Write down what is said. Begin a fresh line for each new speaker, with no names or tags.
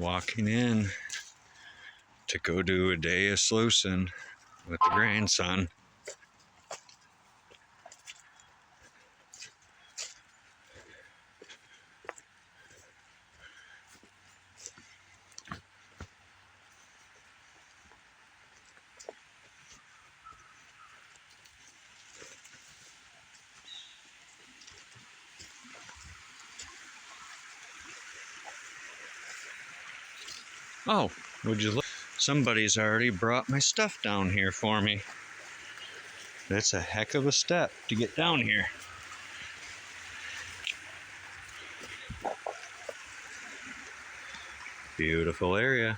walking in to go do a day of sluicing with the grandson. Oh, would you look? Somebody's already brought my stuff down here for me. That's a heck of a step to get down here. Beautiful area.